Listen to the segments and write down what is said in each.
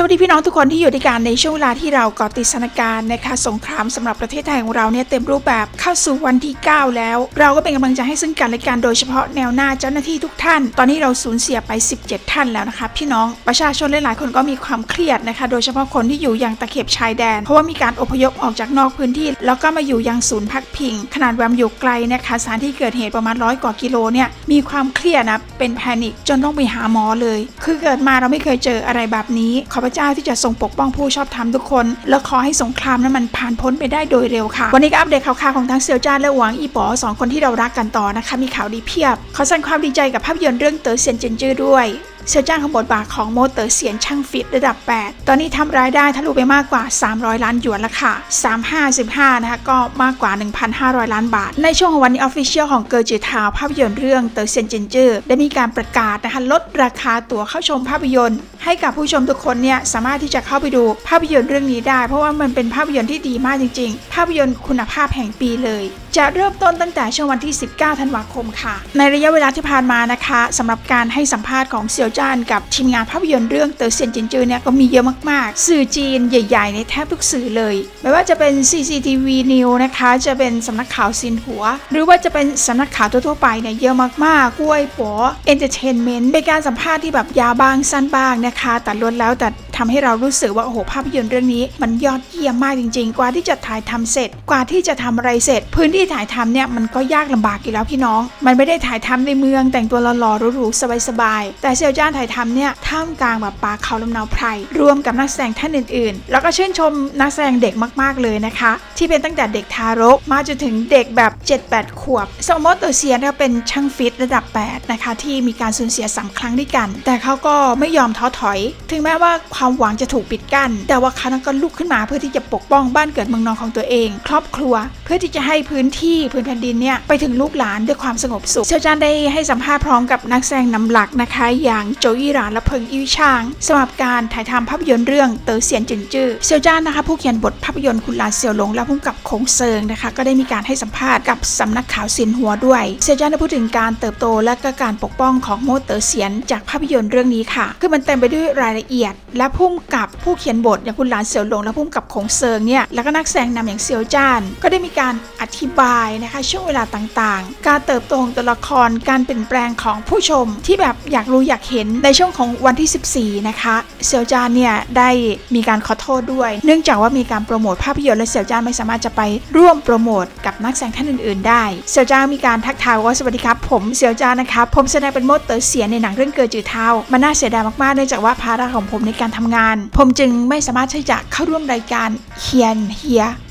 สวัสดีพี่น้องทุกคนที่อยู่ด้วยกันในช่วงเวลาที่เราเกาะติดสถานการณ์นะคะสงครามสำหรับประเทศไทยของเราเนี่ยเต็มรูปแบบเข้าสู่วันที่ 9 แล้วเราก็เป็นกำลังใจให้ซึ่งกันและกันโดยเฉพาะแนวหน้าเจ้าหน้าที่ทุกท่านตอนนี้เราสูญเสียไป17ท่านแล้วนะคะพี่น้องประชาชนหลายๆคนก็มีความเครียดนะคะโดยเฉพาะคนที่อยู่ยังตะเข็บชายแดนเพราะว่ามีการอพยพออกจากนอกพื้นที่แล้วก็มาอยู่ยังศูนย์พักพิงขนาดแวมอยู่ไกลนะคะสถานที่เกิดเหตุประมาณ100 กว่ากิโลเนี่ยมีความเครียดนะเป็นแพนิคจนต้องไปหาหมอเลยคือเกิดมาเราไม่เคยเจออะไรแบบนี้ขอพระเจ้าที่จะทรงปกป้องผู้ชอบธรรมทุกคนแล้วขอให้สงครามนั้นมันผ่านพ้นไปได้โดยเร็วค่ะวันนี้ก็อัปเดตข่าวๆของทั้งเซียวจ้านและหวังอีป๋อ2 คนที่เรารักกันต่อนะคะมีข่าวดีเพียบขอแสดงความดีใจกับภาพยนตร์เรื่องเต๋อเซียนเจินจื้อด้วยเซียวจ้านของบทบาทของโมเต๋อเซียนช่างฟิตระดับ8ตอนนี้ทำรายได้ทะลุไปมากกว่า300 ล้านหยวนแล้วค่ะ355นะคะก็มากกว่า 1,500 ล้านบาทในช่วงของวันนี้ออฟฟิเชียลของเกิร์ลจือทาวภาพยนตร์เรื่องเต๋อเซียนเจินจื้อได้มีการประกาศนะคะลดราคาตั๋วเข้าชมภาพยนตร์ให้กับผู้ชมทุกคนเนี่ยสามารถที่จะเข้าไปดูภาพยนตร์เรื่องนี้ได้เพราะว่ามันเป็นภาพยนตร์ที่ดีมากจริงๆภาพยนตร์คุณภาพแห่งปีเลยจะเริ่มต้นตั้งแต่ช่วงวันที่19 ธันวาคมค่ะในระยะเวลาที่ผ่านมานะคะสำหรับการให้สัมภาษณ์ของเซียวจ้านกับทีมงานภาพยนตร์เรื่องเต๋อเซียนเจินจื้อเนี่ยก็มีเยอะมากๆสื่อจีนใหญ่ๆในแทบทุกสื่อเลยไม่ว่าจะเป็น CCTV News นะคะจะเป็นสำนักข่าวซินหัวหรือว่าจะเป็นสำนักข่าวทั่วๆไปเนี่ยเยอะมากๆกล้วยป๋อ Entertainment เป็นการสัมภาษณ์ที่แบบยาวบ้างสั้นบ้างนะคะแต่ล้วนแล้วแต่ทำให้เรารู้สึกว่าโอ้โหภาพยนตร์เรื่องนี้มันยอดเยี่ยมมากจริงๆกว่าที่จะถ่ายทำเสร็จกว่าที่จะทำอะไรเสร็จพื้นที่ถ่ายทำเนี่ยมันก็ยากลำบากอยู่แล้วพี่น้องมันไม่ได้ถ่ายทำในเมืองแต่งตัวหล่อๆหรูๆสบายๆแต่เซียวจ้านถ่ายทำเนี่ยท่ามกลางแบบป่าเขาลำเนาไพรรวมกับนักแสดงท่านอื่นๆแล้วก็ชื่นชมนักแสดงเด็กมากๆเลยนะคะที่เป็นตั้งแต่เด็กทารกมาจนถึงเด็กแบบ 7-8 ขวบสมมติเต๋อเซียนเป็นช่างฟิตระดับ8นะคะที่มีการสูญเสีย3 ครั้งด้วยกันแต่เขาก็ไม่ยอมท้อถอยถึงแม้ว่าความหวังจะถูกปิดกั้นแต่ว่าเขาก็ลุกขึ้นมาเพื่อที่จะปกป้องบ้านเกิดเมืองนอนของตัวเองครอบครัวเพื่อที่จะให้พื้นแผ่นดินเนี่ยไปถึงลูกหลานด้วยความสงบสุขเซียวจ้านได้ให้สัมภาษณ์พร้อมกับนักแสดงนำหลักนะคะอย่างโจอี้หรานและเพิงอี้ช่างสำหรับการถ่ายทำภาพยนตร์เรื่องเต๋อเซียนเจินจื้อเซียวจ้านนะคะผู้เขียนบทภาพยนตร์คุณหลานเซียวหลงและผู้กำกับคงเซิงนะคะก็ได้มีการให้สัมภาษณ์กับสำนักข่าวซินหัวด้วยเซียวจ้านได้พูดถึงการเติบโตและก็การปกป้องของโมเต๋อเซียนจากภาพยนตร์เรื่องนี้ค่ะคือมันเต็มไปด้วยรายละเอียดและผู้กำกับผู้เขียนบทอย่างคุณหลานเซียวหลงและผู้กำกับคงเซิงเนี่ยแล้วก็นักแสดงนำอย่างเซียวจ้านก็ได้มีการอธิบายนะคะช่วงเวลาต่างๆการเติบโตของตัวละครการเปลี่ยนแปลงของผู้ชมที่แบบอยากรู้อยากเห็นในช่วงของวันที่14นะคะเซียวจ้านเนี่ยได้มีการขอโทษด้วยเนื่องจากว่ามีการโปรโมทภาพยนตร์และเซียวจ้านไม่สามารถจะไปร่วมโปรโมทกับนักแสดงท่านอื่นๆได้เซียวจ้านมีการทักทายว่าสวัสดีครับผมเซียวจ้านนะครับผมแสดงเป็นโมเต๋อเซียนในหนังเรื่องเกิร์ลจือเทามันน่าเสียดายมากๆเนื่องจากว่าภาระของผมในการทำงานผมจึงไม่สามารถที่จะเข้าร่วมรายการเฮีย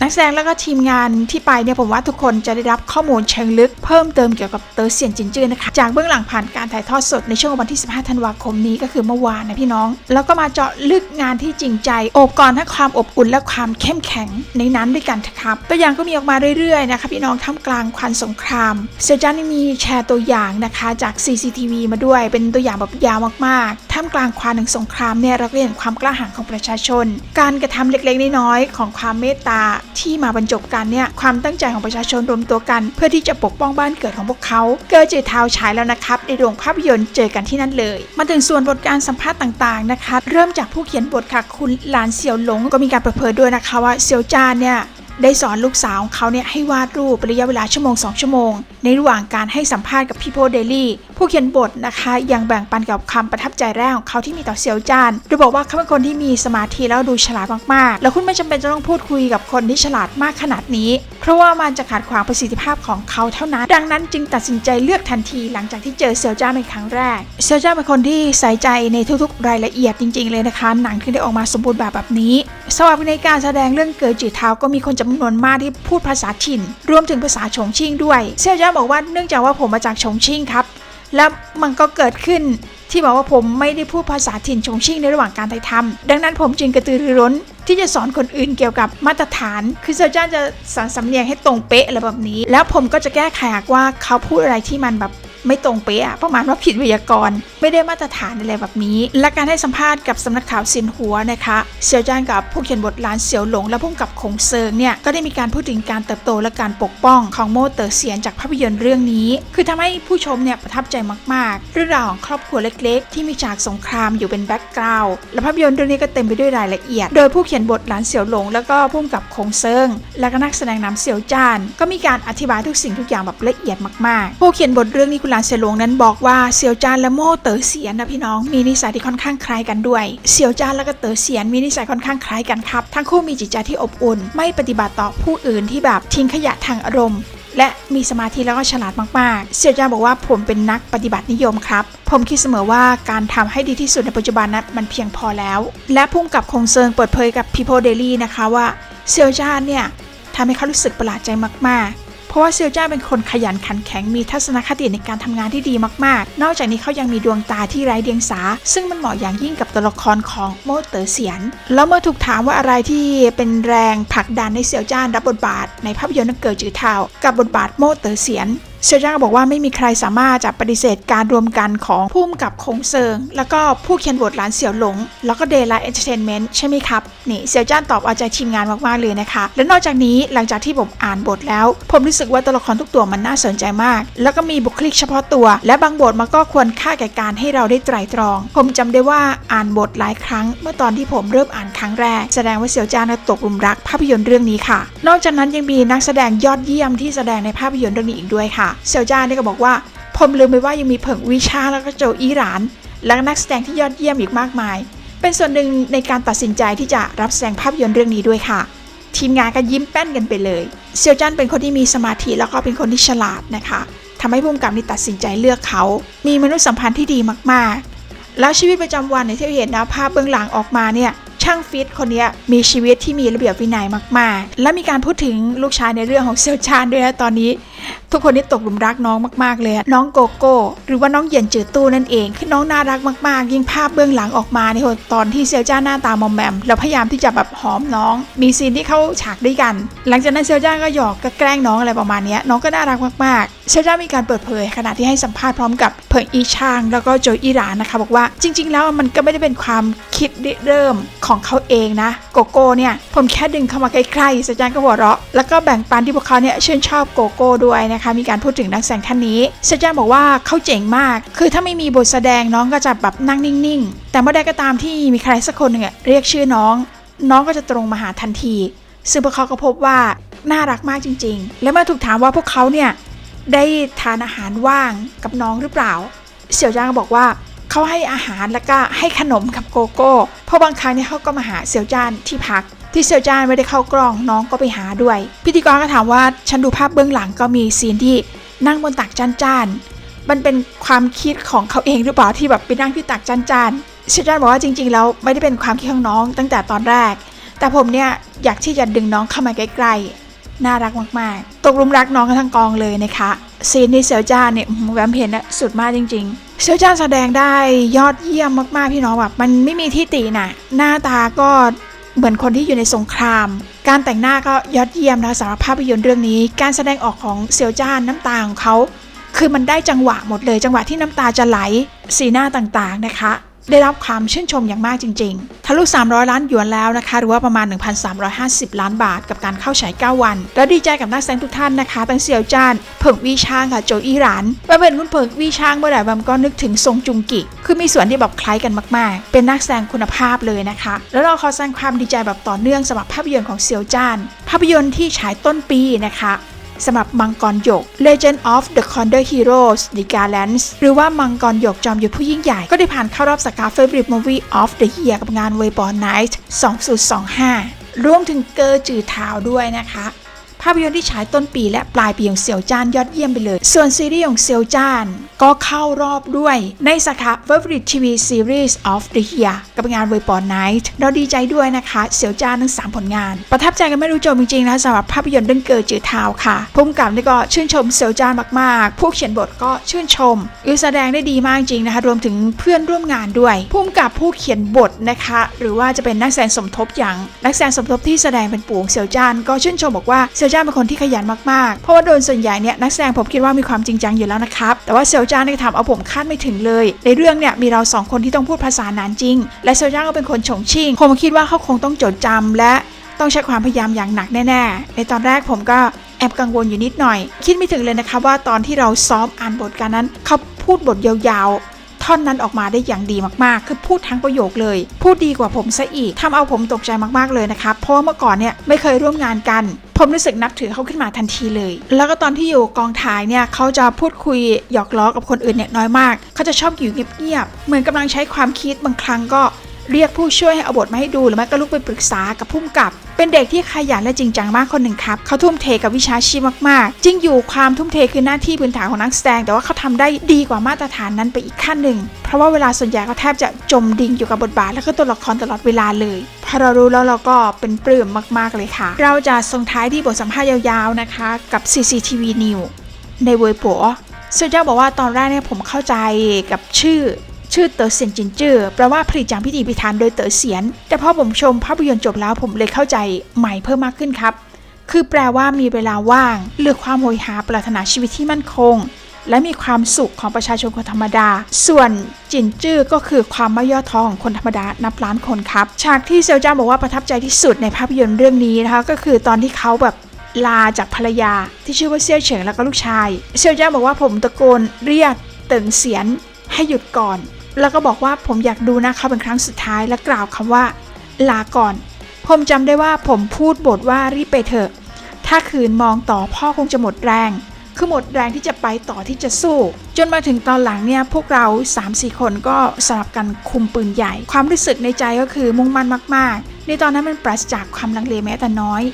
นักแสดงแล้วก็ทีมงานที่ไปเนี่ยผมว่าทุกคนจะได้รับข้อมูลเชิงลึกเพิ่มเติมเกี่ยวกับเต๋อเซียนเจินจื้อนะคะจากเบื้องหลังผ่านการถ่ายทอดสดในช่วงวันที่15 ธันวาคมนี้ก็คือเมื่อวานนะพี่น้องแล้วก็มาเจาะลึกงานที่จริงใจโอบกอดทั้งความอบอุ่นและความเข้มแข็งในนั้นด้วยกันครับตัวอย่างก็มีออกมาเรื่อยๆนะคะพี่น้องท่ามกลางควันสงครามเซียวจ้านมีแชร์ตัวอย่างนะคะจาก CCTV มาด้วยเป็นตัวอย่างแบบยาวมากๆท่ามกลางควันแห่งสงครามเนี่ยเราก็เห็นความกล้าหาญของประชาชนการกระทำเล็กๆน้อยๆของความเมตตาที่มาบรรจบกันเนี่ยความตั้งใจของประชาชนรวมตัวกันเพื่อที่จะปกป้องบ้านเกิดของพวกเขาเกิร์ลจือเทาฉายแล้วนะครับในโรงภาพยนตร์เจอกันที่นั่นเลยมาถึงส่วนบทการสัมภาษณ์ต่างๆนะคะเริ่มจากผู้เขียนบทค่ะคุณหลานเซียวหลงก็มีการเปิดเผยด้วยนะคะว่าเซียวจ้านเนี่ยได้สอนลูกสาวของเขาเนี่ยให้วาดรูประยะเวลา1-2 ชั่วโมงในระหว่างการให้สัมภาษณ์กับPeople Dailyผู้เขียนบทนะคะยังแบ่งปันกับคำประทับใจแรกของเขาที่มีต่อเซียวจ้านโดยบอกว่าเขาเป็นคนที่มีสมาธิแล้วดูฉลาดมากๆแล้วคุณไม่จำเป็นจะต้องพูดคุยกับคนที่ฉลาดมากขนาดนี้เพราะว่ามันจะขัดขวางประสิทธิภาพของเขาเท่านั้นดังนั้นจึงตัดสินใจเลือกทันทีหลังจากที่เจอเซียวจ้านเป็นครั้งแรกเซียวจ้านเป็นคนที่ใส่ใจในทุกๆรายละเอียดจริงๆเลยนะคะหนังถึงได้ออกมาสมบูรณ์แบบนี้สำหรับในการแสดงเรื่องเกิร์ลจือเทาก็มีคนจำนวนมากที่พูดภาษาถิ่นรวมถึงภาษาฉงชิ่งด้วยเซียวจ้านบอกว่าเนื่องจากว่าผมมาจากฉงชิ่งครับแล้วมันก็เกิดขึ้นที่บอกว่าผมไม่ได้พูดภาษาถิ่นฉงชิ่งในระหว่างการถ่ายทำดังนั้นผมจึงกระตือรือร้นที่จะสอนคนอื่นเกี่ยวกับมาตรฐานคือเซียวจ้านจะสอนสำเนียงให้ตรงเป๊ะอะไรแบบนี้แล้วผมก็จะแก้ไขหากว่าเขาพูดอะไรที่มันแบบ ไม่ตรงเป๊ะประมาณว่าผิดไวยากรณ์ไม่ได้มาตรฐานอะไรแบบนี้และการให้สัมภาษณ์กับสำนักข่าวซินหัวนะคะเซียวจ้านกับผู้เขียนบทหลานเสี่ยวหลงและผู้กำกับคงเซิงเนี่ยก็ได้มีการพูดถึงการเติบโตและการปกป้องของโม่เต๋อเซียนจากภาพยนตร์เรื่องนี้คือทำให้ผู้ชมเนี่ยประทับใจมากๆเรื่องราวของครอบครัวเล็กๆที่มีฉากสงครามอยู่เป็นแบ็กกราวด์และภาพยนตร์เรื่องนี้ก็เต็มไปด้วยรายละเอียดโดยผู้เขียนบทหลานเสี่ยวหลงแล้วก็ผู้กำกับคงเซิงและก็นักแสดงนำเสี่ยวจ้านก็มีการอธิบายทุกสิ่งทุกอย่างแบบละเอียดมากๆผู้เขียนบทเรื่องนี้คุณหลานเสี่ยวหลงนั้นบอกว่าเสี่ยวจ้านและโม่เต๋อเซียนนะพี่น้องมีนิสัยที่ค่อนข้างคล้ายกันด้วยเสี่ยวจ้านและก็เต๋อเซียนมีนิสัยค่อนข้างคล้ายกันครับทั้งคู่มีจิตใจที่อบอุ่นไม่ปฏิบัติต่อผู้อื่นที่แบบทิ้งขยะทางอารมณ์และมีสมาธิแล้วก็ฉลาดมากๆเสี่ยวจ้านบอกว่าผมเป็นนักปฏิบัตินิยมครับผมคิดเสมอว่าการทำให้ดีที่สุดในปัจจุบันนั้นมันเพียงพอแล้วและผู้กำกับคงเซิงเปิดเผยกับ People Daily นะคะว่าเสี่ยวจ้านเนี่ยทำให้เขารู้สึกประหลาดใจมากๆเพราะว่าเซียวจ้าเป็นคนขยันขันแข็งมีทัศนคติในการทำงานที่ดีมากๆนอกจากนี้เขายังมีดวงตาที่ไร้เดียงสาซึ่งมันเหมาะอย่างยิ่งกับตัวละครของโม่เต๋อเซียนแล้วเมื่อถูกถามว่าอะไรที่เป็นแรงผลักดันให้เซียวจ้ารับบทบาทในภาพยนตร์เกิดจือเทากับบทบาทโม่เต๋อเซียนเซียวจ้าบอกว่าไม่มีใครสามารถจะปฏิเสธการรวมกันของผู้กำกับคงเซิงแล้วก็ผู้เขียนบทหลานเสี่ยวหลงแล้วก็เดลาเอนเตอร์เทนเมนต์ใช่ไหมครับนี่เซียวจ้าตอบเอาใจทีมงานมากๆเลยนะคะและนอกจากนี้หลังจากที่ผมอ่านบทแล้วผมรู้สึกว่าตัวละครทุกตัวมันน่าสนใจมากแล้วก็มีบุคลิกเฉพาะตัวและบางบทมันก็ควรค่าแก่การให้เราได้ไตร่ตรองผมจำได้ว่าอ่านบทหลายครั้งเมื่อตอนที่ผมเริ่มอ่านครั้งแรกแสดงว่าเซียวจ้าตกหลุมรักภาพยนตร์เรื่องนี้ค่ะนอกจากนั้นยังมีนักแสดงยอดเยี่ยมที่แสดงในภาพยนตร์เรื่องนี้อีกด้วยค่ะเซียวจ้าก็บอกว่าผมลืมไปว่ายังมีเผิงวิชาแล้วก็โจอี้หลานและนักแสดงที่ยอดเยี่ยมอีกมากมายเป็นส่วนหนึ่งในการตัดสินใจที่จะรับแสดงภาพยนตร์เรื่องนี้ด้วยค่ะทีมงานก็ยิ้มแป้นกันไปเลยเซียวจ้านเป็นคนที่มีสมาธิแล้วก็เป็นคนที่ฉลาดนะคะทำให้ผู้กำกับนี่ตัดสินใจเลือกเขามีมนุษยสัมพันธ์ที่ดีมากๆแล้วชีวิตประจำวันในที่เห็นนะภาพเบื้องหลังออกมาเนี่ยช่างฟิตคนนี้มีชีวิตที่มีระเบียบวินัยมากๆและมีการพูดถึงลูกชายในเรื่องของเซียวจ้านด้วยนะตอนนี้ทุกคนนี่ตกหลุมรักน้องมากๆเลยน้องโกโก้หรือว่าน้องเหยียนจือตู้นั่นเองคือน้องน่ารักมากๆยิ่งภาพเบื้องหลังออกมาในตอนที่เซียวจ้านหน้าตามอมแมมแล้วพยายามที่จะแบบหอมน้องมีซีนที่เขาฉากด้วยกันหลังจากนั้นเซียวจ้านก็หยอกก็แกล้งน้องอะไรประมาณนี้น้องก็น่ารักมากๆเซียวจ้านมีการเปิดเผยขณะที่ให้สัมภาษณ์พร้อมกับเผิงอีชางแล้วก็โจอี้หลานนะคะบอกว่าจริงๆแล้วมันก็ไม่ได้เป็นความคิดเริ่มของเขาเองนะโกโก้เนี่ยผมแค่ดึงเข้ามาใกล้ๆเซียวจ้านก็หัวเราะแล้วก็แบ่งปันที่พวกเขาเนี่ยชื่นชอบโกโก้ด้วยนะคะมีการพูดถึงนักแสดงท่านนี้เซียวจ้านบอกว่าเขาเจ๋งมากคือถ้าไม่มีบทแสดงน้องก็จะแบบนั่งนิ่งๆแต่เมื่อใดก็ตามที่มีใครสักคนหนึ่งเรียกชื่อน้องก็จะตรงมาหาทันทีซึ่งพวกเขาก็พบว่าน่ารักมากจริงๆและเมื่อถูกถามว่าพวกเขาเนี่ยได้ทานอาหารว่างกับน้องหรือเปล่าเซียวจ้านก็บอกว่าเขาให้อาหารแล้วก็ให้ขนมกับโกโก้เพราะบางครั้งเนี่ยเขาก็มาหาเซียวจ้านที่พักที่เซียวจ้านไม่ได้เข้ากล้องน้องก็ไปหาด้วยพิธีกรก็ถามว่าฉันดูภาพเบื้องหลังก็มีซีนที่นั่งบนตักจานมันเป็นความคิดของเขาเองหรือเปล่าที่แบบไปนั่งที่ตักจานเซียวจ้านบอกว่าจริงๆแล้วไม่ได้เป็นความคิดของน้องตั้งแต่ตอนแรกแต่ผมเนี่ยอยากที่จะดึงน้องเข้ามาใกล้ๆน่ารักมากๆตกหลุมรักน้องกันทั้งกองเลยนะคะซีนที่เซียวจ้านเนี่ยแวมเห็นนะสุดมากจริงๆเซียวจ้านแสดงได้ยอดเยี่ยมมากๆพี่น้องแบบมันไม่มีที่ติน่ะหน้าตาก็เหมือนคนที่อยู่ในสงครามการแต่งหน้าก็ยอดเยี่ยมนะสำหรับภาพยนตร์เรื่องนี้การแสดงออกของเซียวจ้านน้ำตาของเขาคือมันได้จังหวะหมดเลยจังหวะที่น้ำตาจะไหลสีหน้าต่างๆนะคะได้รับความชื่นชมอย่างมากจริงๆทะลุ300 ล้านหยวนแล้วนะคะหรือว่าประมาณ 1,350 ล้านบาทกับการเข้าฉาย9วันและดีใจกับนักแสดงทุกท่านนะคะทั้งเซียวจ้านเผิงวี่ชางค่ะโจอี้หลานเมื่อเป็นคุณเผิงวี่ชางเมื่อไหร่ก็นึกถึงซงจุงกิคือมีส่วนที่แบบคล้ายกันมากๆเป็นนักแสดงคุณภาพเลยนะคะแล้วเราขอแสดงความดีใจแบบต่อเนื่องสำหรับภาพยนตร์ของเซียวจ้านภาพยนตร์ที่ฉายต้นปีนะคะสำหรับมังกรหยก Legend of the Condor Heroes The Gallants หรือว่ามังกรหยกจอมยุทธผู้ยิ่งใหญ่ก็ได้ผ่านเข้ารอบสกา Favorite Movie of the Year กับงาน Weibo Night 2025 รวมถึงเกอจือเท้าด้วยนะคะภาพยนตร์ที่ฉายต้นปีและปลายปีของเซียวจ้านยอดเยี่ยมไปเลยส่วนซีรีส์ของเซียวจ้านก็เข้ารอบด้วยในสาขา Favorite TV Series of the Year กับงาน Weibo Night เราดีใจด้วยนะคะเซียวจ้านทั้ง3ผลงานประทับใจกันไม่รู้จบจริงๆนะสำหรับภาพยนตร์เรื่องเกอจือเท้าค่ะผู้กำกับนี่ก็ชื่นชมเซียวจ้านมากๆผู้เขียนบทก็ชื่นชมแสดงได้ดีมากจริงนะคะรวมถึงเพื่อนร่วมงานด้วยผู้กำกับผู้เขียนบทนะคะหรือว่าจะเป็นนักแสดงสมทบอย่างนักแสดงสมทบที่แสดงเป็นปู่ของเซียวจ้านก็ชื่นชมบอกว่าเซียว ลจ้าเป็นคนที่ขยันมากๆเพราะว่าโดยส่วนใหญ่เนี่ยนักแสดงผมคิดว่ามีความจริงจังอยู่แล้วนะครับแต่ว่าเซลจ้าเนี่ยทำเอาผมคาดไม่ถึงเลยในเรื่องเนี่ยมีเรา2คนที่ต้องพูดภาษานานจริงและเซลจ้าก็เป็นคนฉงชิ่งผมคิดว่าเขาคงต้องจดจำและต้องใช้ความพยายามอย่างหนักแน่ๆในตอนแรกผมก็แอบกังวลอยู่นิดหน่อยคิดไม่ถึงเลยนะคะว่าตอนที่เราซ้อมอ่านบทกันนั้นเขาพูดบทยาวๆท่อนนั้นออกมาได้อย่างดีมากๆคือพูดทั้งประโยคเลยพูดดีกว่าผมซะอีกทำเอาผมตกใจมากๆเลยนะครับเพราะว่าเมื่อก่อนเนี่ยไม่เคยร่วมงานกันผมรู้สึกนับถือเขาขึ้นมาทันทีเลยแล้วก็ตอนที่อยู่กองถ่ายเนี่ยเขาจะพูดคุยหยอกล้อกับคนอื่นเนี่ยน้อยมากเขาจะชอบอยู่เงียบๆเหมือนกำลังใช้ความคิดบางครั้งก็เรียกผู้ช่วยให้เอาบทมาให้ดูหรือไม่ก็ลุกไปปรึกษากับผู้กำกับเป็นเด็กที่ขยันและจริงจังมากคนหนึ่งครับเขาทุ่มเทกับวิชาชีพมากๆจริงอยู่ความทุ่มเทคือหน้าที่พื้นฐานของนักแสดงแต่ว่าเขาทำได้ดีกว่ามาตรฐานนั้นไปอีกขั้นหนึ่งเพราะว่าเวลาส่วนใหญ่เขาแทบจะจมดิ่งอยู่กับบทบาทและก็ตัวละครตลอดเวลาเลยพอเรารู้แล้วเราก็เป็นปลื้มมากๆเลยค่ะเราจะส่งท้ายที่บทสัมภาษณ์ยาวๆนะคะกับ CCTV News ในเว็บปัวเซอร์เจ้าบอกว่าตอนแรกเนี่ยผมเข้าใจกับชื่อเต๋อเซียนจินจื้อแปลว่าผลิตจากพิธีพิธันโดยเต๋อเซียนแต่พอผมชมภาพยนตร์จบแล้วผมเลยเข้าใจใหม่เพิ่มมากขึ้นครับคือแปลว่ามีเวลาว่างหรือความโหยหาปรารถนาชีวิตที่มั่นคงและมีความสุขของประชาชนคนธรรมดาส่วนจินจื้อก็คือความไม่ย่อท้อของคนธรรมดานับล้านคนครับฉากที่เซียวจ้าบอกว่าประทับใจที่สุดในภาพยนตร์เรื่องนี้นะคะก็คือตอนที่เขาแบบลาจากภรรยาที่ชื่อว่าเซี่ยวเฉิงแล้วก็ลูกชายเซียวจ้าบอกว่าผมตะโกนเรียกเติ๋งเซียนให้หยุดก่อนแล้วก็บอกว่าผมอยากดูนะเขาเป็นครั้งสุดท้ายและกล่าวคำว่าลาก่อนผมจำได้ว่าผมพูดบทว่ารีบไปเถอะถ้าคืนมองต่อพ่อคงจะหมดแรงคือหมดแรงที่จะไปต่อที่จะสู้จนมาถึงตอนหลังเนี่ยพวกเรา 3-4 คนก็สลับกันคุมปืนใหญ่ความรู้สึกในใจก็คือมุ่งมั่นมากๆในตอนนั้นมันปราศจากความลังเลแม้แต่น้อย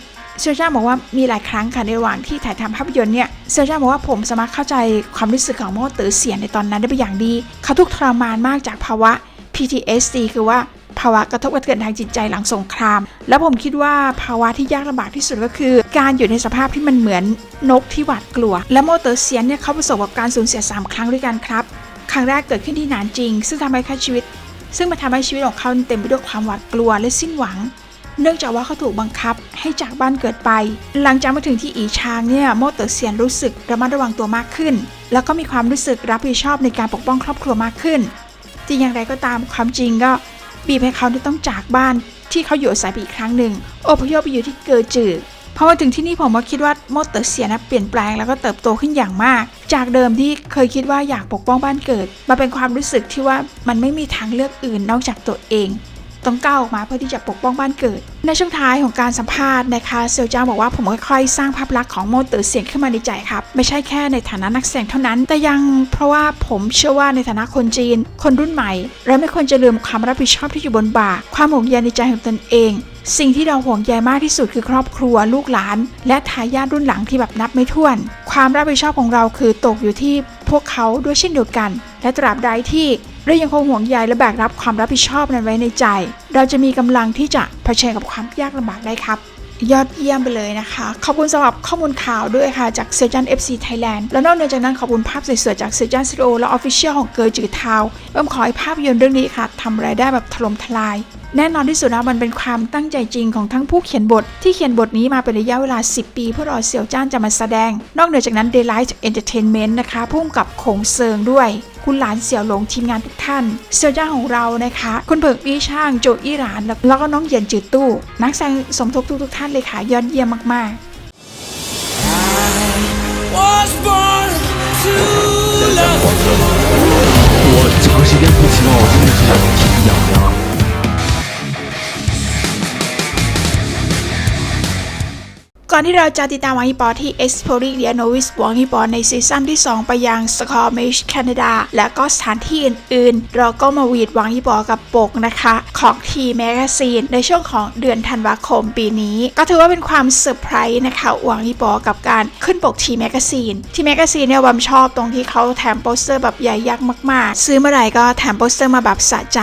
เซอร์จ้าบอกว่ามีหลายครั้งค่ะในระหว่างที่ถ่ายทำภาพยนตร์เนี่ยเซอร์จ้าบอกว่าผมสามารถเข้าใจความรู้สึกของโม่เต๋อเซียนในตอนนั้นได้เป็นอย่างดีเขาทุกข์ทรมานมากจากภาวะ PTSD คือว่าภาวะกระทบกระเทือนทางจิตใจหลังสงครามแล้วผมคิดว่าภาวะที่ยากลำบากที่สุดก็คือการอยู่ในสภาพที่มันเหมือนนกที่หวาดกลัวและโม่เต๋อเซียนเนี่ยเขาประสบกับการสูญเสีย3ครั้งด้วยกันครับครั้งแรกเกิดขึ้นที่หนานจิงซึ่งมันทำให้ชีวิตของเขาเต็มไปด้วยความหวาดกลัวและสิ้นหวังเนื่องจากว่าเขาถูกบังคับให้จากบ้านเกิดไปหลังจากมาถึงที่อีชางเนี่ยโม่เต๋อเซียนรู้สึกระมัดระวังตัวมากขึ้นแล้วก็มีความรู้สึกรับผิดชอบในการปกป้องครอบครัวมากขึ้นจริงอย่างไรก็ตามความจริงก็บีบให้เขาต้องจากบ้านที่เขาอยู่อาศัยไปอีกครั้งหนึ่งอพยพไปอยู่ที่เกอจือพอมาถึงที่นี่ผมก็คิดว่าโม่เต๋อเซียนเปลี่ยนแปลงแล้วก็เติบโตขึ้นอย่างมากจากเดิมที่เคยคิดว่าอยากปกป้องบ้านเกิดมาเป็นความรู้สึกที่ว่ามันไม่มีทางเลือกอื่นนอกจากตัวเองต้องก้าวออกมาเพื่อที่จะปกป้องบ้านเกิดในช่วงท้ายของการสัมภาษณ์นะคะเซียวจ้าบอกว่าผมค่อยๆสร้างภาพลักษณ์ของโม่เต๋อเซียนขึ้นมาในใจครับไม่ใช่แค่ในฐานะนักแสดงเท่านั้นแต่ยังเพราะว่าผมเชื่อว่าในฐานะคนจีนคนรุ่นใหม่เราไม่ควรจะลืมความรับผิดชอบที่อยู่บนบ่าความห่วงใยในใจของตนเองสิ่งที่เราห่วงใยมากที่สุดคือครอบครัวลูกหลานและทายาทรุ่นหลังที่แบบนับไม่ถ้วนความรับผิดชอบของเราคือตกอยู่ที่พวกเขาด้วยเช่นเดียวกันและตราบใดที่เรายังคงห่วงใยและแบกรับความรับผิดชอบนั้นไว้ในใจเราจะมีกำลังที่จะเผชิญกับความยากลำบากได้ครับยอดเยี่ยมไปเลยนะคะขอบคุณสำหรับข้อมูลข่าวด้วยค่ะจากเซจัน FC Thailand แล้วนอกจากนั้นขอบคุณภาพสวยๆจากเซจัน CEO และ Official ของเกอจือทาวขอให้ภาพยนตร์เรื่องนี้ค่ะทำรายได้แบบถล่มทลายแน่นอนที่สุดนะมันเป็นความตั้งใจจริงของทั้งผู้เขียนบทที่เขียนบทนี้มาเป็นระยะเวลา10 ปีเพื่อรอเซียวจ้านจะมาแสดงนอกเหนือจากนั้น Daylight Entertainment นะคะพุ่งกับคงเซิงด้วยคุณหลานเสี่ยวหลงทีมงานทุกท่านเซียวจ้าของเรานะคะคุณเผิงอี้ช่างโจอี้หลานแล้วก็น้องเหยียนจืดตู้นักแสดงสมทบทุกท่านเลยค่ะยอดเยี่ยมมากๆ我长时间不骑马，我真的是体力痒痒。ก่อนที่เราจะติดตามหวังอีปอที่ Exploring the Novice หวังอีปอในซีซั่นที่ 2 ไปยัง Squamish แคนาดาและก็สถานที่อื่นๆเราก็มาวีดหวังอีปอกับปกนะคะของทีแมกซีนในช่วงของเดือนธันวาคมปีนี้ก็ถือว่าเป็นความเซอร์ไพรส์นะคะหวังอีปอกับการขึ้นปกทีแมกซีนเนี่ยวัมชอบตรงที่เขาแถมโปสเตอร์แบบใหญ่ยักษ์มากๆซื้อเมื่อไหร่ก็แถมโปสเตอร์มาแบบสะใจ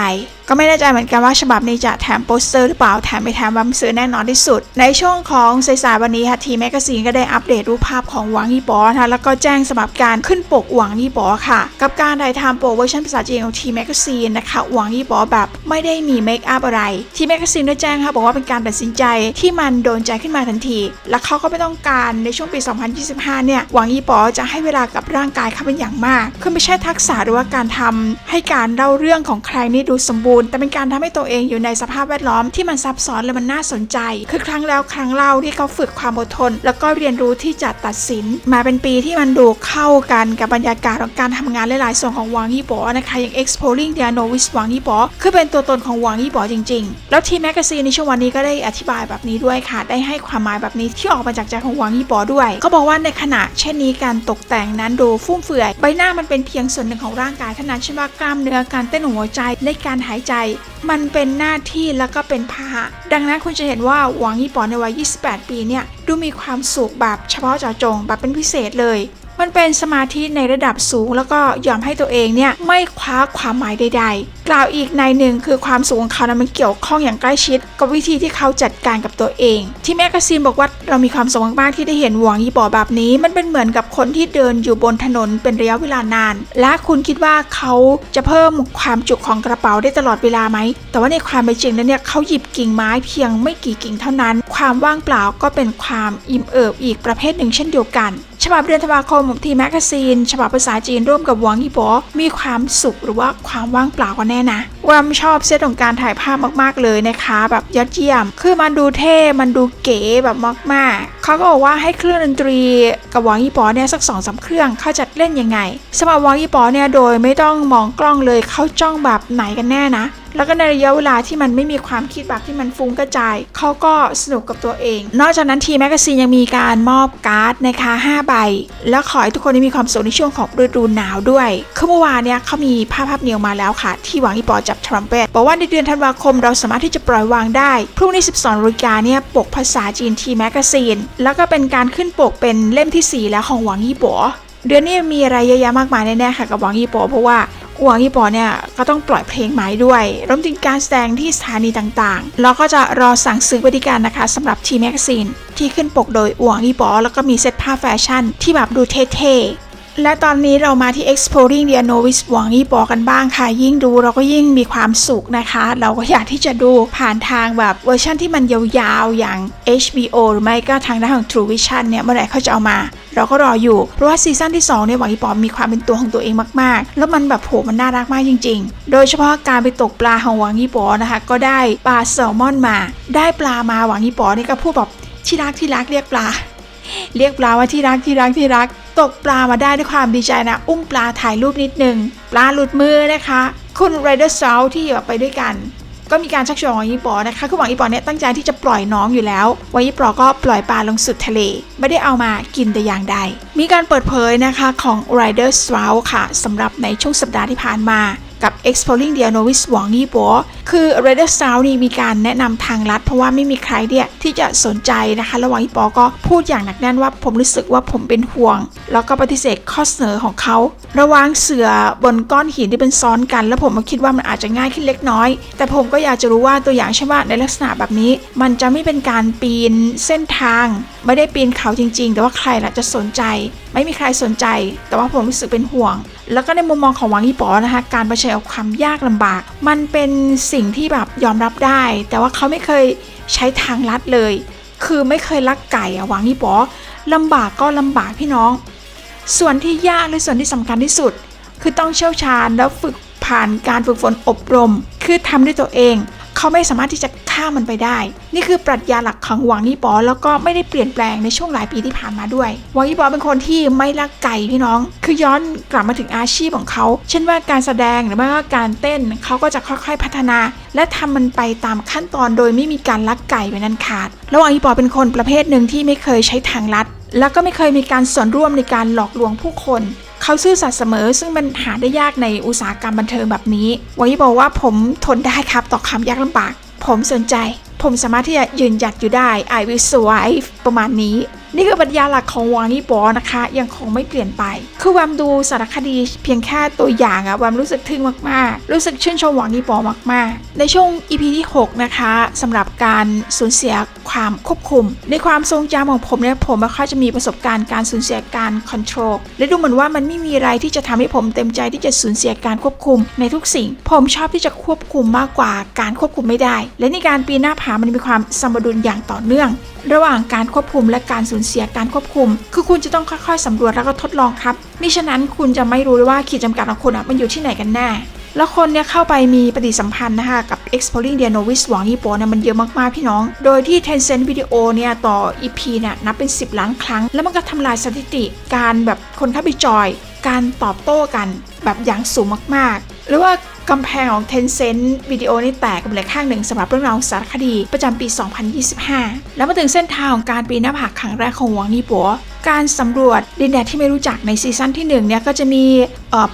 ก็ไม่แน่ใจเหมือนกันว่าฉบับนี้จะแถมโปสเตอร์หรือเปล่าแถมไปแถมบัมซื้อแน่นอนที่สุดในช่วงของสายๆวันนี้ค่ะทีแมกกาซีนก็ได้อัปเดตรูปภาพของหวังยี่ป๋อนะคะแล้วก็แจ้งสำหรับการขึ้นปกหวังยี่ป๋อค่ะกับการถ่ายทำปกเวอร์ชันภาษาจีนของทีแมกกาซีนนะคะหวังยี่ป๋อแบบไม่ได้มีเมคอัพอะไรทีแมกกาซีนได้แจ้งค่ะบอกว่าเป็นการตัดสินใจที่มันโดนใจขึ้นมาทันทีและเขาก็ไม่ต้องการในช่วงปี 2025 เนี่ยหวังยี่ป๋อจะให้เวลากับร่างกายเขาเป็นอย่างมากคือไม่ใช่ทักษะหรือว่าการทำให้การเล่าเรื่องของใครนี่ดูสมบูรณ์แต่เป็นการทำให้ตัวเองอยู่ในสภาพแวดล้อมที่มันซับซ้อนและมันน่าสนใจคือครั้งแล้วครั้งเล่าที่เขาฝึกความอดทนแล้วก็เรียนรู้ที่จะตัดสินมาเป็นปีที่มันดูเข้ากันกับบรรยากาศของการทำงานหลายๆส่วนของหวังยี่ป๋อนะคะอย่าง Exploring the Novice หวังยี่ป๋อคือเป็นตัวตนของหวังยี่ป๋อจริงๆแล้วทีแมกกาซีนในช่วงวันนี้ก็ได้อธิบายแบบนี้ด้วยค่ะได้ให้ความหมายแบบนี้ที่ออกมาจากใจของหวังยี่ป๋อด้วยเขาบอกว่าในขณะเช่นนี้การตกแต่งนั้นดูฟุ่มเฟือยใบหน้ามันเป็นเพียงส่วนหนึ่งของร่างกายเท่านั้นเช่นว่ากล้ามเนื้อการเต้นของหัวใจและการหายใจมันเป็นหน้าที่แล้วก็เป็นพาหะดังนั้นคุณจะเห็นว่าหวังยี่ป๋อในวัย 28 ปีเนี่ยดูมีความสุขแบบเฉพาะเจาะจงแบบเป็นพิเศษเลยมันเป็นสมาธิในระดับสูงแล้วก็ยอมให้ตัวเองเนี่ยไม่คว้าความหมายใดๆกล่าวอีกในหนึ่งคือความสูงของเขานั้นมันเกี่ยวข้องอย่างใกล้ชิดกับวิธีที่เขาจัดการกับตัวเองที่แมกกาซีนบอกว่าเรามีความสุขมากๆที่ได้เห็นหวังยี่ป๋อแบบนี้มันเป็นเหมือนกับคนที่เดินอยู่บนถนนเป็นระยะเวลานานและคุณคิดว่าเขาจะเพิ่มความจุของกระเป๋าได้ตลอดเวลาไหมแต่ว่าในความเป็นจริงนั้นเนี่ยเขาหยิบกิ่งไม้เพียงไม่กี่กิ่งเท่านั้นความว่างเปล่าก็เป็นความอิ่มเอิบอีกประเภทหนึ่งเช่นเดียวกันฉบับเดือนธันวาคมของทีแมกกาซีนฉบับภาษาจีนร่วมกับหวังยี่ป๋อมีความสุขหรือว่าความว่างเปล่ากันแน่นะว่าชอบเซตของการถ่ายภาพมากๆเลยนะคะแบบยอดเยี่ยมคือมันดูเท่มันดูเก๋แบบมากๆเขาก็บอกว่าให้เครื่องดนตรีกับหวังยี่ป๋อเนี่ยสัก 2-3 เครื่องเขาจะเล่นยังไงสำหรับหวังยี่ป๋อเนี่ยโดยไม่ต้องมองกล้องเลยเขาจ้องแบบไหนกันแน่นะแล้วก็ในระยะเวลาที่มันไม่มีความคิดแบบที่มันฟุ้งกระจายเขาก็สนุกกับตัวเองนอกจากนั้นทีแมกกาซีนยังมีการมอบการ์ดนะคะ5ใบแล้วขอให้ทุกคนได้มีความสุขในช่วงของฤดูหนาวด้วยคือเมื่อวานเนี่ยเขามีภาพเดียวมาแล้วค่ะที่หวังยี่ป๋อจับทรัมเป็ตบอกว่าในเดือนธันวาคมเราสามารถที่จะปล่อยวางได้พรุ่งนี้ 12 นาฬิกาเนี่ยปกภาษาจีนทีแมกกาซีนแล้วก็เป็นการขึ้นปกเป็นเล่มที่4แล้วของหวังยี่ป๋อเดือนนี้มีอะไรเยอะแยะมากมายแน่ๆค่ะกับหวังยี่ป๋อเพราะว่าหวังยี่ป๋อเนี่ยก็ต้องปล่อยเพลงใหม่ด้วยรวมถึงการแสดงที่สถานีต่างๆแล้วก็จะรอสั่งซื้อบริการนะคะสำหรับทีแมกกาซีนที่ขึ้นปกโดยหวังยี่ป๋อแล้วก็มีเซตผ้าแฟชั่นที่แบบดูเท่ๆและตอนนี้เรามาที่ Exploring the Novice หวังยี่ป๋อกันบ้างค่ะยิ่งดูเราก็ยิ่งมีความสุขนะคะเราก็อยากที่จะดูผ่านทางแบบเวอร์ชันที่มันยาวๆอย่าง HBO หรือไม่ก็ทางด้านของ True Vision เนี่ยเมื่อไหร่เขาจะเอามาเราก็รออยู่เพราะว่าซีซั่นที่2เนี่ยหวังยี่ป๋อมีความเป็นตัวของตัวเองมากๆแล้วมันแบบโหมันน่ารักมากจริงๆโดยเฉพาะการไปตกปลาของหวังยี่ป๋อนะคะก็ได้ปลาแซลมอนมาได้ปลามาหวังยี่ป๋อนี่ก็พูดแบบที่รักเรียกปลาว่าที่รักตกปลามาได้ด้วยความดีใจนะอุ้มปลาถ่ายรูปนิดนึงปลาหลุดมือนะคะคุณไรเดอร์ซาวที่ไปด้วยกันก็มีการชักชวนหวังยี่ป๋อนะคะคือหวังยี่ป๋อเนี่ยตั้งใจที่จะปล่อยน้องอยู่แล้วหวังยี่ป๋อก็ปล่อยปลาลงสุดทะเลไม่ได้เอามากินแต่อย่างใดมีการเปิดเผยนะคะของ Rider Strauss ค่ะสำหรับในช่วงสัปดาห์ที่ผ่านมากับ Exploring the Novice หวังยี่ป๋อคือ Rider Strauss นี่มีการแนะนำทางลัดเพราะว่าไม่มีใครเนี่ยที่จะสนใจนะคะแล้วหวังยี่ป๋อก็พูดอย่างหนักแน่นว่าผมรู้สึกว่าผมเป็นห่วงแล้วก็ปฏิเสธข้อเสนอของเขาระวางเสือบนก้อนหินที่เป็นซ้อนกันแล้วผมก็คิดว่ามันอาจจะง่ายขึ้นเล็กน้อยแต่ผมก็อยากจะรู้ว่าตัวอย่างเช่นว่าในลักษณะแบบนี้มันจะไม่เป็นการปีนเส้นทางไม่ได้ปีนเขาจริงๆแต่ว่าใครล่ะจะสนใจไม่มีใครสนใจแต่ว่าผมรู้สึกเป็นห่วงแล้วก็ในมุมมองของหวังยี่ป๋อนะคะการเผชิญกับความยากลำบากมันเป็นสิ่งที่แบบยอมรับได้แต่ว่าเขาไม่เคยใช้ทางลัดเลยคือไม่เคยลักไก่หวังยี่ป๋อลำบากก็ลำบากพี่น้องส่วนที่ยากและส่วนที่สำคัญที่สุดคือต้องเชี่ยวชาญแล้วฝึกผ่านการฝึกฝนอบรมคือทำด้วยตัวเองเขาไม่สามารถที่จะฆ่ามันไปได้นี่คือปรัชญาหลักของหวังยี่ป๋อแล้วก็ไม่ได้เปลี่ยนแปลงในช่วงหลายปีที่ผ่านมาด้วยหวังยี่ป๋อเป็นคนที่ไม่ลักไก่พี่น้องคือย้อนกลับมาถึงอาชีพของเขาเช่นว่าการแสดงหรือว่าการเต้นเขาก็จะค่อยๆพัฒนาและทำมันไปตามขั้นตอนโดยไม่มีการลักไก่ไว้นั้นขาดแล้วหวังยี่ป๋อเป็นคนประเภทหนึ่งที่ไม่เคยใช้ทางลัดแล้วก็ไม่เคยมีการส่วนร่วมในการหลอกลวงผู้คนเขาซื่อสัตย์เสมอซึ่งมันหาได้ยากในอุตสาหกรรมบันเทิงแบบนี้หวังยี่ป๋อว่าผมทนได้ครับต่อความยากลำบากผมสนใจผมสามารถที่จะยืนหยัดอยู่ได้ I will survive ประมาณนี้ นี่คือปรัชญาหลักของหวังยี่ป๋อนะคะยังคงไม่เปลี่ยนไปคือแวมดูสารคดีเพียงแค่ตัวอย่างอะแวมรู้สึกทึ่งมากๆรู้สึกชื่นชมหวังยี่ป๋อมากๆในช่วง EP ที่6นะคะสำหรับการสูญเสียความควบคุมในความทรงจำของผมเนี่ยผมไม่ค่อยจะมีประสบการณ์การสูญเสียการคอนโทรลและดูเหมือนว่ามันไม่มีอะไรที่จะทำให้ผมเต็มใจที่จะสูญเสียการควบคุมในทุกสิ่งผมชอบที่จะควบคุมมากกว่าการควบคุมไม่ได้และในการปีนหน้าผามันมีความสมดุลอย่างต่อเนื่องระหว่างการควบคุมและการสูญเสียการควบคุมคือคุณจะต้องค่อยๆสำรวจแล้วก็ทดลองครับมิฉะนั้นคุณจะไม่รู้เลยว่าขีดจำกัดของคุณมันอยู่ที่ไหนกันแน่แล้วคนเนี่ยเข้าไปมีปฏิสัมพันธ์นะคะกับ Exploring the Novice หวังยี่ป๋อเนี่ยมันเยอะมากๆพี่น้องโดยที่ Tencent Video เนี่ยต่อ EP เนี่ยนับเป็น10 ล้านครั้งแล้วมันก็ทำลายสถิติการแบบคนเข้าไปจอยการตอบโต้กันแบบอย่างสูงมากๆหรือว่ากำแพงของ Tencent Video นี่แตกกันเลยข้างหนึ่งสำหรับเรื่องราวสารคดีประจำปี 2025 แล้วมาถึงเส้นทางของการปีนหน้าผาครั้งแรกของหวังยี่ป๋อการสำรวจดินแดนที่ไม่รู้จักในซีซั่นที่1เนี่ยก็จะมี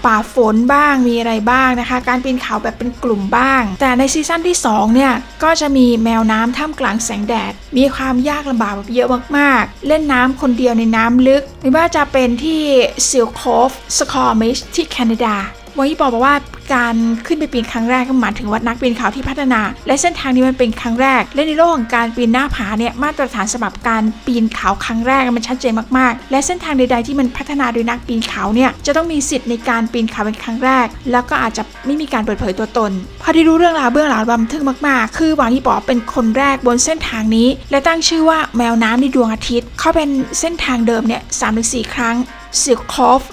ป่าฝนบ้างมีอะไรบ้างนะคะการปีนเขาแบบเป็นกลุ่มบ้างแต่ในซีซั่นที่2เนี่ยก็จะมีแมวน้ำท่ามกลางแสงแดดมีความยากลำบากแบบเยอะมากๆเล่นน้ำคนเดียวในน้ำลึกไม่ว่าจะเป็นที่ Silk Cove Squamish ที่แคนาดาหวังยี่ป๋อบอกว่าการขึ้นไปปีนครั้งแรกก็หมายถึงว่านักปีนเขาที่พัฒนาและเส้นทางนี้มันเป็นครั้งแรกและในโลกของการปีนหน้าผาเนี่ยมาตรฐานสำหรับการปีนเขาครั้งแรกมันชัดเจนมากๆและเส้นทางใดๆที่มันพัฒนาโดยนักปีนเขาเนี่ยจะต้องมีสิทธิ์ในการปีนเขาเป็นครั้งแรกแล้วก็อาจจะไม่มีการเปิดเผยตัวตนพอได้รู้เรื่องราวเบื้องหลังบันทึกมากๆคือหวังยี่ป๋อเป็นคนแรกบนเส้นทางนี้และตั้งชื่อว่าแมวน้ำในดวงอาทิตย์เขาเป็นเส้นทางเดิมเนี่ย 3-4 ครั้ง Silk Cove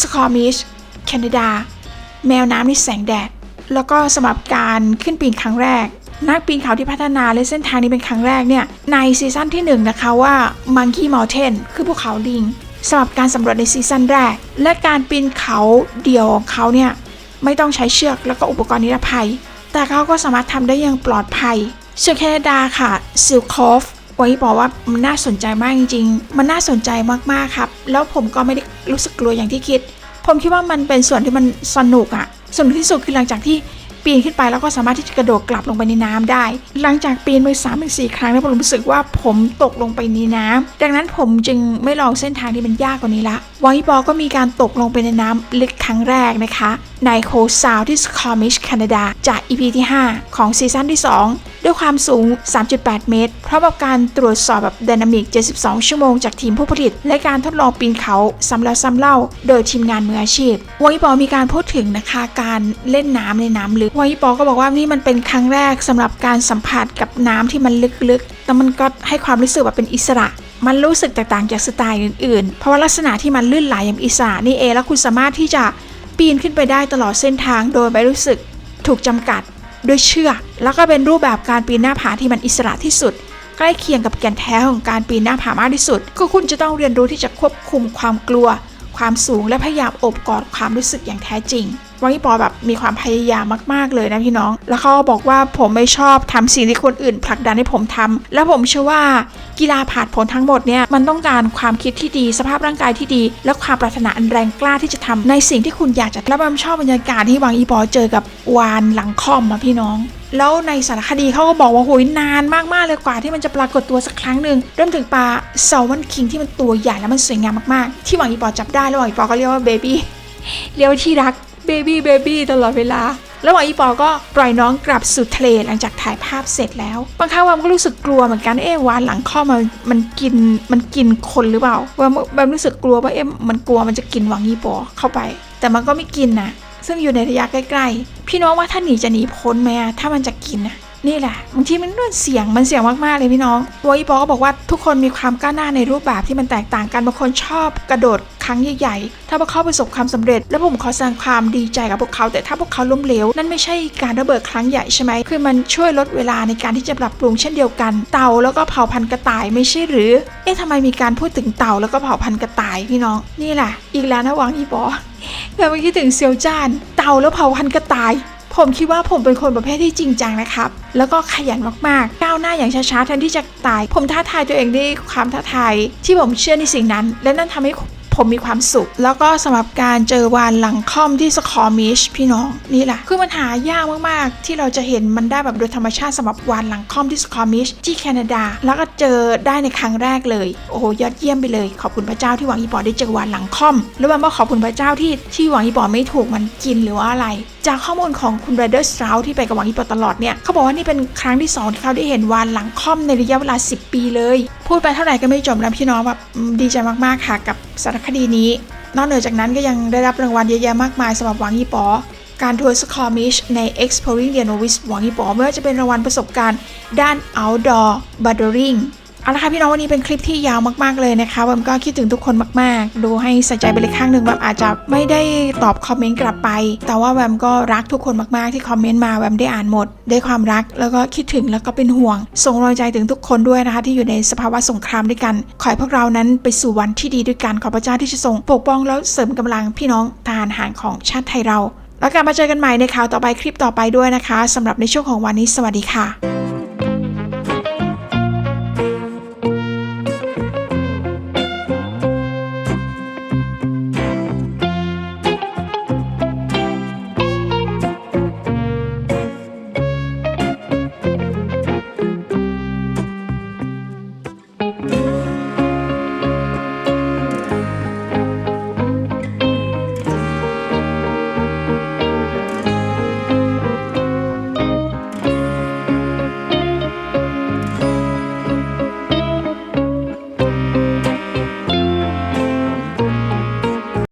Squamish แคนาดาแมวน้ำในแสงแดดแล้วก็สำหรับการขึ้นปีนครั้งแรกนักปีนเขาที่พัฒนาและเส้นทางนี้เป็นครั้งแรกเนี่ยในซีซั่นที่1นะคะว่า Monkey Mountain คือภูเขาลิงสำหรับการสำรวจในซีซั่นแรกและการปีนเขาเดี่ยวของเขาเนี่ยไม่ต้องใช้เชือกแล้วก็อุปกรณ์นิรภัยแต่เขาก็สามารถทำได้อย่างปลอดภัยส่วนแคนาดาค่ะ Silk Cove หวังยี่ป๋อว่ามันน่าสนใจมากจริงๆมันน่าสนใจมากๆครับแล้วผมก็ไม่ได้รู้สึกกลัวอย่างที่คิดผมคิดว่ามันเป็นส่วนที่มันสนุกอะสนุกที่สุดคือหลังจากที่ปีนขึ้นไปแล้วก็สามารถที่จะกระโดดกลับลงไปในน้ำได้หลังจากปีนไป 3-4 ครั้งแล้วผมรู้สึกว่าผมตกลงไปในน้ำดังนั้นผมจึงไม่ลองเส้นทางที่มันยากกว่านี้ละหวังยี่ป๋อก็มีการตกลงไปในน้ำลึกครั้งแรกนะคะในโคซาวที่ Squamish แคนาดาจาก EP ที่ 5 ของซีซั่นที่ 2 ด้วยความสูง 3.8 เมตรพร้อมกับการตรวจสอบแบบไดนามิก 72 ชั่วโมงจากทีมผู้ผลิตและการทดลองปีนเขาซ้ำแล้วซ้ำเล่าโดยทีมงานมืออาชีพหวังยี่ป๋อมีการพูดถึงนะคะการเล่นน้ำในน้ำลึกหวังยี่ป๋อก็บอกว่านี่มันเป็นครั้งแรกสำหรับการสัมผัสกับน้ำที่มันลึกๆแต่มันก็ให้ความรู้สึกว่าเป็นอิสระมันรู้สึกแตกต่างจากสไตล์อื่นๆเพราะว่าลักษณะที่มันลื่นไหลอย่างอิสระนี่เองแล้วคุณสามารถที่จะปีนขึ้นไปได้ตลอดเส้นทางโดยไม่รู้สึกถูกจำกัดด้วยเชือกแล้วก็เป็นรูปแบบการปีนหน้าผาที่มันอิสระที่สุดใกล้เคียงกับแก่นแท้ของการปีนหน้าผามากที่สุดก็คุณจะต้องเรียนรู้ที่จะควบคุมความกลัวความสูงและพยายามโอบกอดความรู้สึกอย่างแท้จริงหวังยี่ป๋อแบบมีความพยายามมากๆเลยนะพี่น้องแล้วเขาบอกว่าผมไม่ชอบทำสิ่งที่คนอื่นผลักดันให้ผมทำและผมเชื่อว่ากีฬาผาดโผนทั้งหมดเนี่ยมันต้องการความคิดที่ดีสภาพร่างกายที่ดีและความปรารถนาอันแรงกล้าที่จะทำในสิ่งที่คุณอยากจะและผมชอบบรรยากาศที่หวังยี่ป๋อเจอกับวานหลังค่อมพี่น้องแล้วในสารคดีเขาก็บอกว่าโหยนานมากๆเลยกว่าที่มันจะปรากฏตัวสักครั้งหนึ่งเริ่มถึงปลาแซลมอนคิงที่มันตัวใหญ่และมันสวยงามมากๆที่หวังยี่ป๋อจับได้แล้วหวังยี่ป๋อก็เรียกว่าเบบี้เรียกว่าที่รักเบบี้ตลอดเวลาแล้วหวังยี่ป๋อก็ปล่อยน้องกลับสู่ทะเลหลังจากถ่ายภาพเสร็จแล้วบางครั้งวามก็รู้สึกกลัวเหมือนกันวานหลังข้อมันกินคนหรือเปล่าวามรู้สึกกลัวว่ามันกลัวมันจะกินหวังยี่ป๋อเข้าไปแต่มันก็ไม่กินนะซึ่งอยู่ในระยะใกล้ๆพี่น้องว่าถ้าหนีจะหนีพ้นไหมถ้ามันจะกินนะนี่แหละบางทีมันเสี่ยงมากๆเลยพี่น้องหวังยี่ป๋อก็บอกว่าทุกคนมีความก้าวหน้าในรูปแบบที่มันแตกต่างกันบางคนชอบกระโดดครั้งใหญ่ๆถ้าพวกเขาประสบความสำเร็จและผมขอแสดงความดีใจกับพวกเขาแต่ถ้าพวกเขาล้มเหลวนั่นไม่ใช่การระเบิดครั้งใหญ่ใช่ไหมคือมันช่วยลดเวลาในการที่จะปรับปรุงเช่นเดียวกันเต่าแล้วก็เผ่าพันธุ์กระต่ายไม่ใช่หรือทำไมมีการพูดถึงเต่าแล้วก็เผ่าพันธุ์กระต่ายพี่น้องนี่แหละอีกแล้วนะหวังยี่ป๋อแบบเมื่อกี้ถึงเซียวจ้านเต่าแล้วเผ่าพันธุ์กระต่ายผมคิดว่าผมเป็นคนประเภทที่จริงจังนะครับแล้วก็ขยันมากๆก้าวหน้าอย่างช้าๆแทนที่จะตายผมท้าทายตัวเองด้วยความท้าทายที่ผมเชื่อในสิ่งนั้นและนั่นทำให้ ผมมีความสุขแล้วก็สำหรับการเจอวาฬหลังค่อมที่สคอมิชพี่น้องนี่แหละคือมันหายากมากๆที่เราจะเห็นมันได้แบบโดยธรรมชาติสำหรับวาฬหลังค่อมที่สคอมิชที่แคนาดาแล้วก็เจอได้ในครั้งแรกเลยโอ้โหยอดเยี่ยมไปเลยขอบคุณพระเจ้าที่หวังอีปอได้เจอวาฬหลังค่อมแล้วมันก็ขอบคุณพระเจ้าที่หวังอีปอไม่ถูกมันกินหรือว่าอะไรจากข้อมูลของคุณไรเดอร์สตราวที่ไปกับหวังอีปอตลอดเนี่ยเขาบอกว่านี่เป็นครั้งที่2ที่เขาได้เห็นวาฬหลังค่อมในระยะเวลา10 ปีเลยพูดไปเท่าไหร่ก็ไม่จบนะพี่น้องแบบดีใจมากๆค่ะกับสารคดีนี้นอกเหนือจากนั้นก็ยังได้รับรางวัลเยอะแยะมากมายสำหรับหวังอีปอการทัวร์สคอมิชใน Exploring the Novice หวังอีปอไม่ว่าจะเป็นรางวัลประสบการณ์ด้าน Outdoor Boulderingเอาละค่ะพี่น้องวันนี้เป็นคลิปที่ยาวมากๆเลยนะคะผมก็คิดถึงทุกคนมากๆดูให้ใส่ใจไปเลยข้างหนึ่งแบบอาจจะไม่ได้ตอบคอมเมนต์กลับไปแต่ว่าแวมก็รักทุกคนมากๆที่คอมเมนต์มาแวมได้อ่านหมดได้ความรักแล้วก็คิดถึงแล้วก็เป็นห่วงส่งกำลังใจถึงทุกคนด้วยนะคะที่อยู่ในสภาวะสงครามด้วยกันขอให้พวกเรานั้นไปสู่วันที่ดีด้วยกันขอพระเจ้าที่จะทรงปกป้องแล้วเสริมกำลังพี่น้องทหารหารของชาติไทยเราแล้วกลับมาเจอกันใหม่ในข่าวต่อไปคลิปต่อไปด้วยนะคะสำหรับในช่วงของวันนี้สวัสดีค่ะ